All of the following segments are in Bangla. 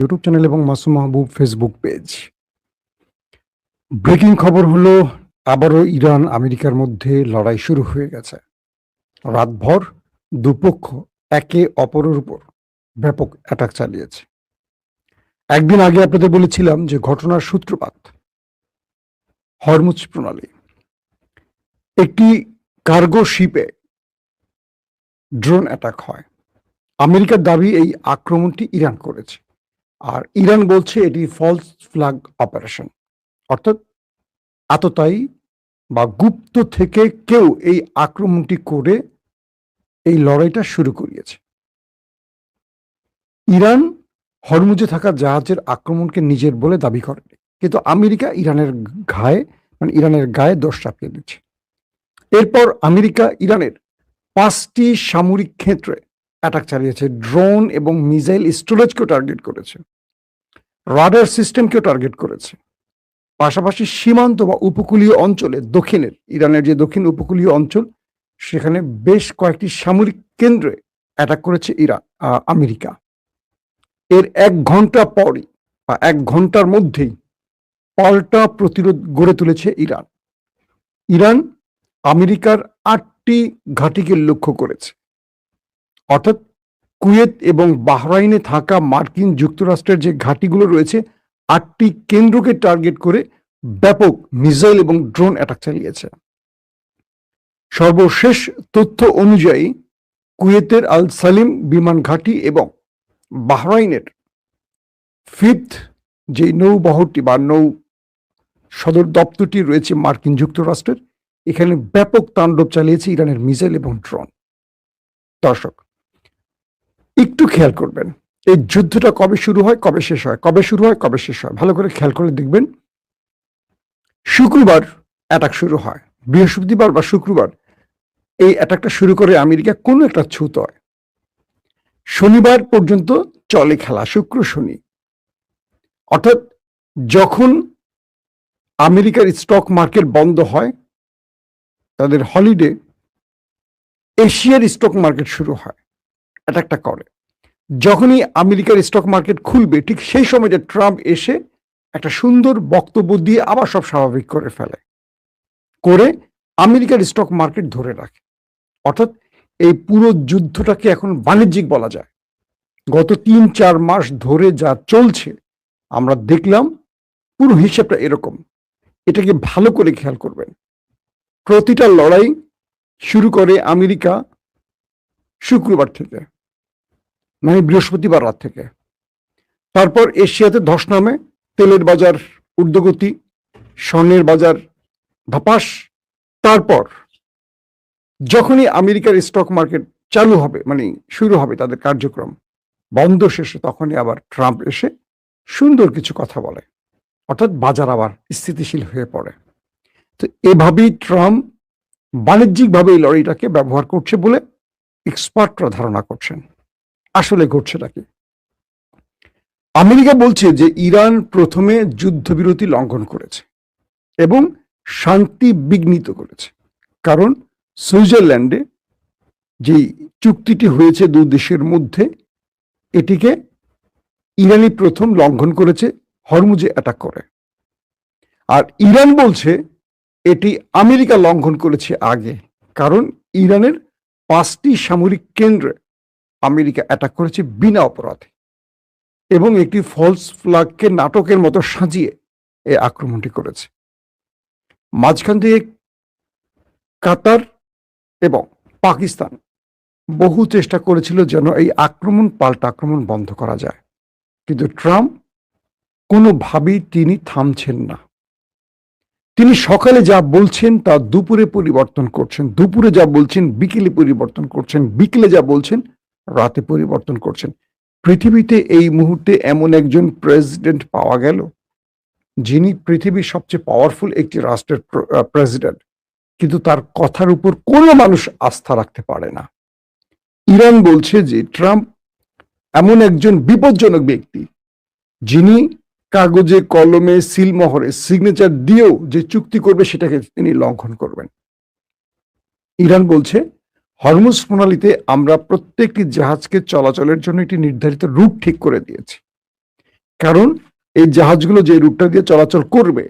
ইউটিউব চ্যানেল এবং মাসুম মাহবুব ফেসবুক পেজ। ব্রেকিং খবর হলো, আবারও ইরান আমেরিকার মধ্যে লড়াই শুরু হয়ে গেছে। রাতভর দুপক্ষ একে অপরের উপর ব্যাপক অ্যাটাক চালিয়েছে। একদিন আগে আপনাদের বলেছিলাম যে ঘটনার সূত্রপাত হরমুজ প্রণালী, একটি কার্গো শিপে ড্রোন অ্যাটাক হয়। আমেরিকার দাবি এই আক্রমণটি ইরান করেছে, আর ইরান বলছে এটি ফলস ফ্ল্যাগ অপারেশন, অর্থাৎ আততায়ী বা গুপ্ত থেকে কেউ এই আক্রমণটি করে এই লড়াইটা শুরু করিয়েছে। ইরান হরমুজে থাকা জাহাজের আক্রমণকে নিজের বলে দাবি করেনি, কিন্তু আমেরিকা ইরানের গায়ে দোষ চাপিয়ে দিচ্ছে। এরপর আমেরিকা ইরানের 5টি সামরিক ক্ষেত্রে অ্যাটাক চালিয়েছে, ড্রোন এবং মিসাইল স্টোরেজকেও টার্গেট করেছে, রাডার সিস্টেমকেও টার্গেট করেছে। পাশাপাশি সীমান্ত বা উপকূলীয় অঞ্চলে ইরানের যে দক্ষিণ উপকূলীয় অঞ্চল, সেখানে বেশ কয়েকটি সামরিক কেন্দ্রে অ্যাটাক করেছে আমেরিকা। এর 1 ঘন্টা পরই বা 1 ঘন্টার মধ্যেই পাল্টা প্রতিরোধ গড়ে তুলেছে ইরান। ইরান আমেরিকার 8টি ঘাঁটিকে লক্ষ্য করেছে, অর্থাৎ কুয়েত এবং বাহরাইনে থাকা মার্কিন যুক্তরাষ্ট্রের যে ঘাঁটিগুলো রয়েছে, 8টি কেন্দ্রকে টার্গেট করে ব্যাপক মিসাইল এবং ড্রোন অ্যাটাক চালিয়েছে। সর্বশেষ তথ্য অনুযায়ী কুয়েতের আল সালিম বিমান ঘাঁটি এবং বাহরাইনের 5th যে নৌবহরটি বা নৌ সদর দপ্তরটি রয়েছে মার্কিন যুক্তরাষ্ট্রের, এখানে ব্যাপক তাণ্ডব চালিয়েছে ইরানের মিসাইল এবং ড্রোন। দর্শক, একটু খেয়াল করবেন, এই যুদ্ধটা কবে শুরু হয়, কবে শেষ হয়, কবে শুরু হয়, কবে শেষ হয়, ভালো করে খেয়াল করে দেখবেন। শুক্রবার অ্যাটাক শুরু হয়, বৃহস্পতিবার বা শুক্রবার এই অ্যাটাকটা শুরু করে আমেরিকা কোনো একটা ছুতোয়। শনিবার পর্যন্ত চলে খেলা, শুক্র শনি। অর্থাৎ যখন আমেরিকার স্টক মার্কেট বন্ধ হয়, তাদের হলিডে, এশিয়ার স্টক মার্কেট শুরু হয়, অ্যাটাকটা করে। যখনই আমেরিকার স্টক মার্কেট খুলবে, ঠিক সেই সময় যে ট্রাম্প এসে একটা সুন্দর বক্তব্য দিয়ে আবার সব স্বাভাবিক করে ফেলে, করে আমেরিকার স্টক মার্কেট ধরে রাখে। অর্থাৎ এই পুরো যুদ্ধটাকে এখন বাণিজ্যিক বলা যায়। গত 3-4 মাস ধরে যা চলছে আমরা দেখলাম, পুরো হিসাবটা এরকম। এটাকে ভালো করে খেয়াল করবেন। প্রতিটা লড়াই শুরু করে আমেরিকা শুক্রবার থেকে, মানে বৃহস্পতিবার রাত থেকে। তারপর এশিয়াতে ধস নামে, তেলের বাজার ঊর্ধ্বগতি, স্বর্ণের বাজার ধপাস। তারপর যখনই আমেরিকার স্টক মার্কেট চালু হবে, মানে শুরু হবে তাদের কার্যক্রম, বন্ধ শেষে, তখনই আবার ট্রাম্প এসে সুন্দর কিছু কথা বলে, অর্থাৎ বাজার আবার স্থিতিশীল হয়ে পড়ে। তো এভাবেই ট্রাম্প বাণিজ্যিকভাবে এই লড়াইটাকে ব্যবহার করছে বলে এক্সপার্টরা ধারণা করছেন। আসলে ঘটছেটা কি? আমেরিকা বলছে যে ইরান প্রথমে যুদ্ধবিরতি লঙ্ঘন করেছে এবং শান্তি বিঘ্নিত করেছে, কারণ সুইজারল্যান্ডে যে চুক্তিটি হয়েছে দু দেশের মধ্যে, এটিকে ইরানই প্রথম লঙ্ঘন করেছে হরমুজে অ্যাটাক করে। আর ইরান বলছে এটি আমেরিকা লঙ্ঘন করেছে আগে, কারণ ইরানের 5টি সামরিক কেন্দ্রে আমেরিকা অ্যাটাক করেছে বিনা অপরাধে, এবং একটি ফলস ফ্ল্যাগকে নাটকের মতো সাজিয়ে এই আক্রমণটি করেছে। মাঝখান থেকে কাতার এবং পাকিস্তান বহু চেষ্টা করেছিল যেন এই পাল্টা আক্রমণ বন্ধ করা যায়, কিন্তু ট্রাম্প কোনোভাবেই তিনি থামছেন না। তিনি সকালে যা বলছেন তা দুপুরে পরিবর্তন করছেন, দুপুরে যা বলছেন বিকেলে পরিবর্তন করছেন, বিকেলে যা বলছেন রাতে পরিবর্তন করছেন। পৃথিবীতে এই মুহূর্তে এমন একজন প্রেসিডেন্ট পাওয়া গেল, যিনি পৃথিবীর সবচেয়ে পাওয়ারফুল একটি রাষ্ট্রের প্রেসিডেন্ট, কিন্তু তার কথার উপর কোনো মানুষ আস্থা রাখতে পারে না। ইরান বলছে যে ট্রাম্প এমন একজন বিপজ্জনক ব্যক্তি, যিনি কাগজে কলমে সিলমোহরে সিগনেচার দিয়েও যে চুক্তি করবে সেটাকে তিনি লঙ্ঘন করবেন। ইরান বলছে হরমুজ প্রণালীতে আমরা প্রত্যেকটি জাহাজকে চলাচলের জন্য একটি নির্ধারিত রুট ঠিক করে দিয়েছি, কারণ এই জাহাজগুলো যে রুটটা দিয়ে চলাচল করবে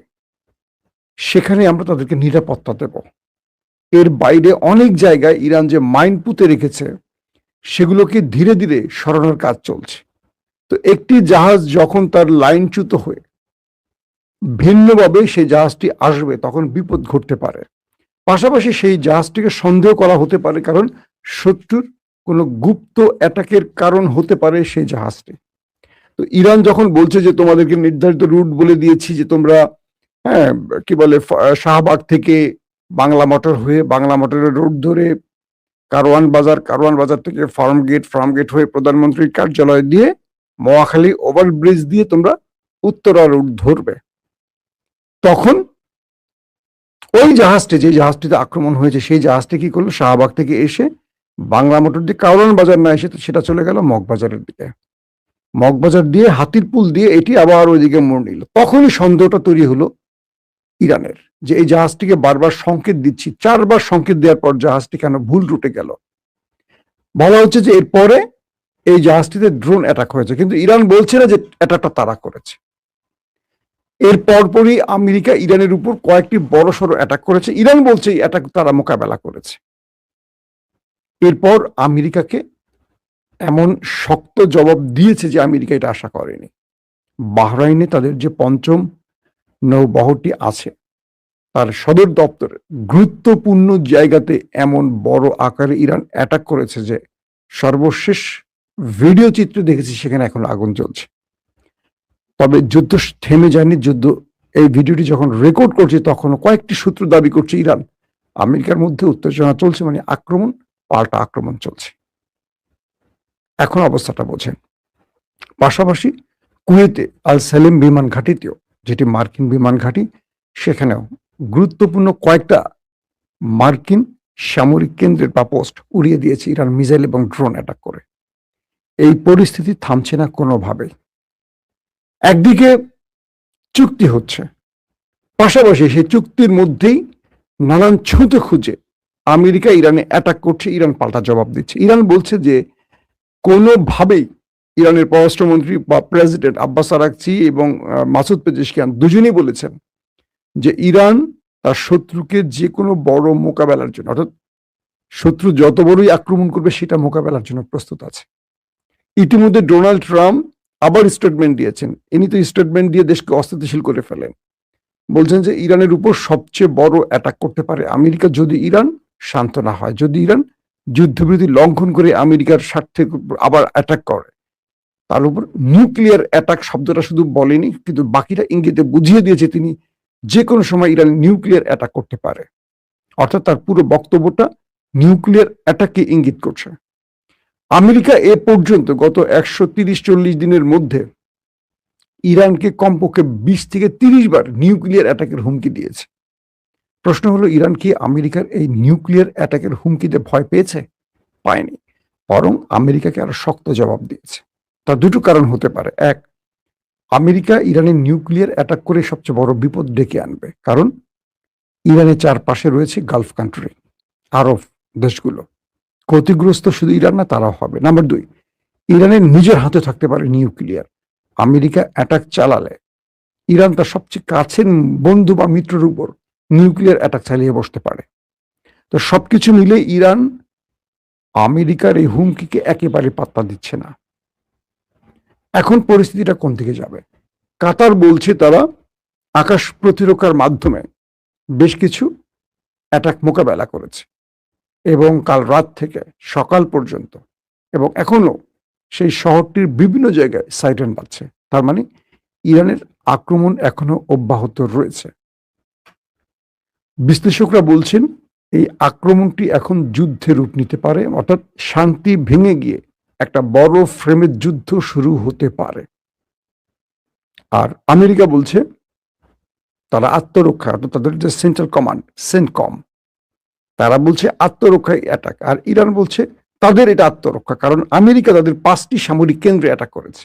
সেখানে আমরা তাদেরকে নিরাপত্তা দেব। এর বাইরে অনেক জায়গায় ইরান যে মাইন পুঁতে রেখেছে সেগুলোকে ধীরে ধীরে সরানোর কাজ চলছে। তো একটি জাহাজ যখন তার লাইনচ্যুত হয়ে ভিন্নভাবে সেই জাহাজটি আসবে তখন বিপদ ঘটতে পারে। পাশাপাশি সেই জাহাজটিকে সন্দেহ করা হতে পারে, কারণ শত্রুর কোনো গুপ্ত অ্যাটাকের কারণ হতে পারে সেই জাহাজটি। তো ইরান যখন বলছে যে তোমাদেরকে নির্ধারিত রুট বলে দিয়েছি, যে তোমরা কি বলে শাহবাগ থেকে বাংলা মোটর হয়ে বাংলা মোটরের রুট ধরে কারওয়ান বাজার থেকে ফার্ম গেট হয়ে প্রধানমন্ত্রীর কার্যালয় দিয়ে মহাখালী ওভারব্রিজ দিয়ে তোমরা উত্তরা রুট ধরবে, তখন ওই জাহাজটি, যে জাহাজটিতে আক্রমণ হয়েছে সেই জাহাজটি কি করলো, শাহবাগ থেকে এসে বাংলা মোটর দিয়ে কারওয়ান বাজার না এসে সেটা চলে গেল মগবাজারের দিকে। মগবাজার দিয়ে হাতিরপুল দিয়ে এটি আবার ওইদিকে মোড় নিল। তখনই সন্দেহটা তৈরি হলো ইরানের, যে এই জাহাজটিকে বারবার সংকেত দিচ্ছি, 4বার সংকেত দেওয়ার পর জাহাজটি কেন ভুল রুটে গেল। বলা হচ্ছে যে এরপরে এই জাহাজটিতে ড্রোন অ্যাটাক হয়েছে, কিন্তু ইরান বলছে না যে অ্যাটাকটা তারা করেছে। এর পরপরই আমেরিকা ইরানের উপর কয়েকটি বড়সড় অ্যাটাক করেছে। ইরান বলছে এই অ্যাটাক তারা মোকাবেলা করেছে। এরপর আমেরিকাকে এমন শক্ত জবাব দিয়েছে যে আমেরিকা এটা আশা করেনি। বাহরাইনে তাদের যে 5ম নৌবহরটি আছে তার সদর দপ্তরে গুরুত্বপূর্ণ জায়গাতে এমন বড় আকারে ইরান অ্যাটাক করেছে যে সর্বশেষ ভিডিও চিত্র দেখেছি সেখানে এখন আগুন জ্বলছে। তবে যুদ্ধ থেমে যায়নি। যুদ্ধ, এই ভিডিওটি যখন রেকর্ড করছে তখনও কয়েকটি সূত্র দাবি করছে ইরান আমেরিকার মধ্যে উত্তেজনা চলছে, মানে আক্রমণ পাল্টা আক্রমণ চলছে। এখন অবস্থাটা বোঝেন। পাশাপাশি কুয়েতে আল সালেম বিমান ঘাঁটিতেও, যেটি মার্কিন বিমান ঘাঁটি, সেখানেও গুরুত্বপূর্ণ কয়েকটা মার্কিন সামরিক কেন্দ্রের বা পোস্ট উড়িয়ে দিয়েছে ইরান মিসাইল এবং ড্রোন অ্যাটাক করে। এই পরিস্থিতি থামছে না কোনোভাবেই। একদিকে চুক্তি হচ্ছে, পাশাপাশি সেই চুক্তির মধ্যেই নানান ছুঁতে খুঁজে আমেরিকা ইরানে অ্যাটাক করছে, ইরান পাল্টা জবাব দিচ্ছে। ইরান বলছে যে কোনোভাবেই, ইরানের পররাষ্ট্রমন্ত্রী বা প্রেসিডেন্ট আব্বাস আরাকচি এবং মাসুদ পেজেশকিয়ান দুজনেই বলেছেন যে ইরান তার শত্রুকে যে কোনো বড় মোকাবেলার জন্য, অর্থাৎ শত্রু যত বড়ই আক্রমণ করবে সেটা মোকাবেলার জন্য প্রস্তুত আছে। ইতিমধ্যে ডোনাল্ড ট্রাম্প আবার স্টেটমেন্ট দিয়েছেন। ইনি তো স্টেটমেন্ট দিয়ে দেশকে অস্থিতিশীল করে ফেলেন। বলছেন যে ইরানের উপর সবচেয়ে বড় অ্যাটাক করতে পারে আমেরিকা যদি ইরান শান্ত না হয়, যদি ইরান যুদ্ধবিরতি লঙ্ঘন করে আমেরিকার স্বার্থে আবার অ্যাটাক করে। তার উপর নিউক্লিয়ার অ্যাটাক শব্দটা শুধু বলেনি, কিন্তু বাকিটা ইঙ্গিতে বুঝিয়ে দিয়েছে তিনি যে কোনো সময় ইরান নিউক্লিয়ার অ্যাটাক করতে পারে। অর্থাৎ তার পুরো বক্তব্যটা নিউক্লিয়ার অ্যাটাককে ইঙ্গিত করছে। আমেরিকা এ পর্যন্ত গত 130-40 দিনের মধ্যে ইরানকে কমপক্ষে 20 থেকে 30 বার নিউক্লিয়ার অ্যাটাকের হুমকি দিয়েছে। প্রশ্ন হলো, ইরান কি আমেরিকার এই নিউক্লিয়ার অ্যাটাকের হুমকিতে ভয় পেয়েছে? পায়নি, বরং আমেরিকাকে আরো শক্ত জবাব দিয়েছে। তার দুটো কারণ হতে পারে। এক, আমেরিকা ইরানের নিউক্লিয়ার অ্যাটাক করে সবচেয়ে বড় বিপদ ডেকে আনবে, কারণ ইরানের চারপাশে রয়েছে গালফ কান্ট্রি, আরব দেশগুলো। ক্ষতিগ্রস্ত শুধু ইরান না, তারাও হবে। নাম্বার 2, ইরানের নিজের হাতে থাকতে পারে নিউক্লিয়ার। আমেরিকা অ্যাটাক চালালে ইরান তার সবচেয়ে কাছের বন্ধু বা মিত্রের উপর নিউক্লিয়ার অ্যাটাক চালিয়ে বসতে পারে। তো সবকিছু মিলে ইরান আমেরিকার এই হুমকিকে একেবারে পাত্তা দিচ্ছে না। এখন পরিস্থিতিটা কোন দিকে যাবে? কাতার বলছে তারা আকাশ প্রতিরক্ষার মাধ্যমে বেশ কিছু অ্যাটাক মোকাবেলা করেছে এবং কাল রাত থেকে সকাল পর্যন্ত, এবং এখনো সেই শহরটির বিভিন্ন জায়গায় সাইরেন বাজছে। তার মানে ইরানের আক্রমণ এখনো অব্যাহত রয়েছে। বিশ্লেষকরা বলছেন এই আক্রমণটি এখন যুদ্ধের রূপ নিতে পারে, অর্থাৎ শান্তি ভেঙে গিয়ে একটা বড় ফ্রেমের যুদ্ধ শুরু হতে পারে। আর আমেরিকা বলছে তারা আত্মরক্ষা, অর্থাৎ তাদের যে সেন্ট্রাল কমান্ড সেন্টকম, তারা বলছে আত্মরক্ষায় অ্যাটাক, আর ইরান বলছে তাদের এটা আত্মরক্ষা, কারণ আমেরিকা তাদের 5টি সামরিক কেন্দ্রে অ্যাটাক করেছে।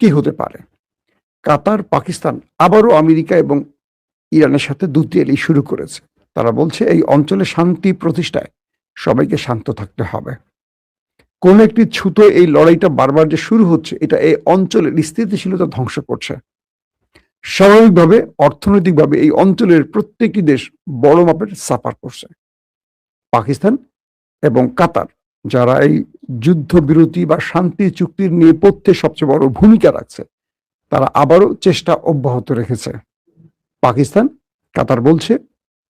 কি হতে পারে? কাতার, পাকিস্তান আবারও আমেরিকা এবং ইরানের সাথে দুতিয়ালি শুরু করেছে। তারা বলছে এই অঞ্চলে শান্তি প্রতিষ্ঠায় সবাইকে শান্ত থাকতে হবে। কোন একটি ছুতো এই লড়াইটা বারবার যে শুরু হচ্ছে, এটা এই অঞ্চলের স্থিতিশীলতা ধ্বংস করছে। স্বাভাবিকভাবে অর্থনৈতিকভাবে এই অঞ্চলের প্রত্যেকটি দেশ বড় মাপের সাফার করছে। পাকিস্তান এবং কাতার, যারা এই যুদ্ধবিরতি বা শান্তি চুক্তির নেপথ্যে সবচেয়ে বড় ভূমিকা রাখছে, তারা আবারও চেষ্টা অব্যাহত রেখেছে। পাকিস্তান, কাতার বলছে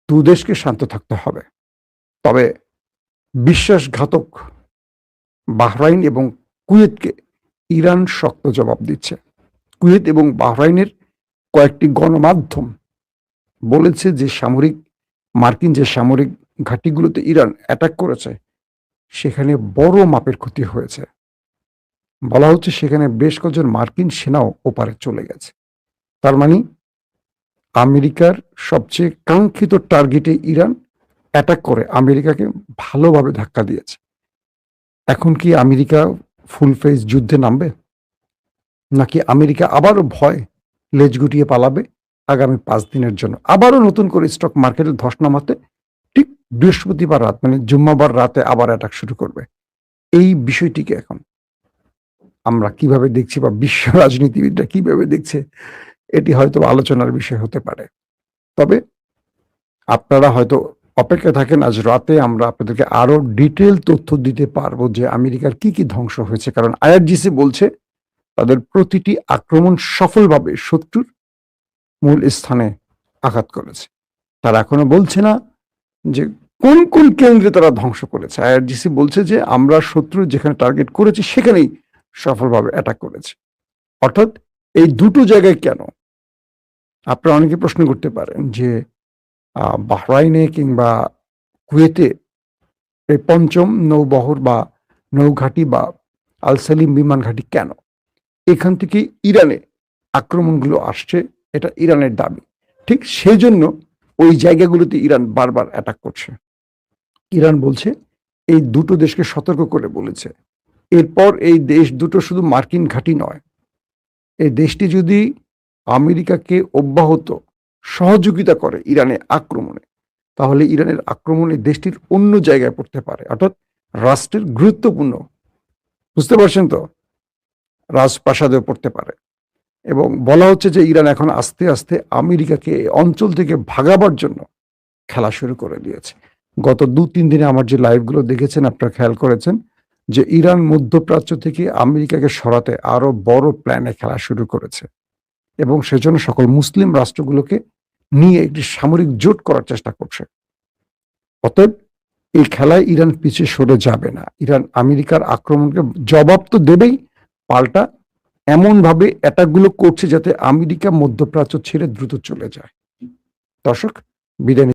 দুদেশকে শান্ত থাকতে হবে। তবে বিশ্বাসঘাতক বাহরাইন এবং কুয়েতকে ইরান শক্ত জবাব দিচ্ছে। কুয়েত এবং বাহরাইনের কয়েকটি গণমাধ্যম বলেছে যে মার্কিন যে সামরিক ঘাঁটিগুলোতে ইরান অ্যাটাক করেছে, সেখানে বড় মাপের ক্ষতি হয়েছে। বলা হচ্ছে সেখানে বেশ কয়েকজন মার্কিন সেনাও ওপারে চলে গেছে। তার মানে আমেরিকার সবচেয়ে কাঙ্ক্ষিত টার্গেটে ইরান অ্যাটাক করে আমেরিকাকে ভালোভাবে ধাক্কা দিয়েছে। এখন কি আমেরিকা ফুল ফেজ যুদ্ধে নামবে, নাকি আমেরিকা আবারও ভয় লেজ গুটিয়ে পালাবে আগামী 5 দিনের জন্য, আবারও নতুন করে স্টক মার্কেটে ধস নামাতে ঠিক বৃহস্পতিবার রাত মানে জুম্মাবার রাতে আবার অ্যাটাক শুরু করবে? এই বিষয়টিকে এখন আমরা কিভাবে দেখছি বা বিশ্ব রাজনীতিবিদরা কিভাবে দেখছে, এটি হয়তো আলোচনার বিষয় হতে পারে। তবে আপনারা হয়তো অপেক্ষায় থাকেন, আজ রাতে আমরা আপনাদেরকে আরো ডিটেল তথ্য দিতে পারবো যে আমেরিকার কি কি ধ্বংস হয়েছে। কারণ আইআরজিসি বলছে তাদের প্রতিটি আক্রমণ সফলভাবে শত্রুর মূল স্থানে আঘাত করেছে। তারা এখনো বলছে না যে কোন কোন কেন্দ্রে তারা ধ্বংস করেছে। আইআরজিসি বলছে যে আমরা শত্রু যেখানে টার্গেট করেছি সেখানেই সফলভাবে অ্যাটাক করেছে। অর্থাৎ এই দুটো জায়গায় কেন? আপনারা অনেকে প্রশ্ন করতে পারেন যে বাহরাইনে কিংবা কুয়েতে এই পঞ্চম নৌবহর বা নৌঘাঁটি বা আল সালিম বিমান ঘাঁটি কেন? এখান থেকে ইরানে আক্রমণগুলো আসছে, এটা ইরানের দাবি। ঠিক সেজন্য ওই জায়গাগুলোতে ইরান বারবার অ্যাটাক করছে। ইরান বলছে এই দুটো দেশকে সতর্ক করে বলেছে, এরপর এই দেশ দুটো শুধু মার্কিন ঘাঁটি নয়, এই দেশটি যদি আমেরিকাকে অব্যাহত সহযোগিতা করে ইরানে আক্রমণে, তাহলে ইরানের আক্রমণে দেশটির অন্য জায়গায় পড়তে পারে, অর্থাৎ রাষ্ট্রের গুরুত্বপূর্ণ, বুঝতে পারছেন তো, রাজপ্রাসাদেও পড়তে পারে। এবং বলা হচ্ছে যে ইরান এখন আস্তে আস্তে আমেরিকাকে এই অঞ্চল থেকে ভাগাবার জন্য খেলা শুরু করে দিয়েছে। গত 2-3 দিনে আমার যে লাইভগুলো দেখেছেন, আপনারা খেয়াল করেছেন যে ইরান মধ্যপ্রাচ্য থেকে আমেরিকাকে সরাতে আরো বড় প্ল্যানে খেলা শুরু করেছে এবং সেজন্য সকল মুসলিম রাষ্ট্রগুলোকে নিয়ে একটি সামরিক জোট করার চেষ্টা করছে। অতএব এই খেলায় ইরান পিছিয়ে সরে যাবে না। ইরান আমেরিকার আক্রমণকে জবাব তো দেবেই, পাল্টা এমন ভাবে অ্যাটাকগুলো করছে যাতে আমেরিকা মধ্যপ্রাচ্য ছেড়ে দ্রুত চলে যায়। দর্শক, বিদায়।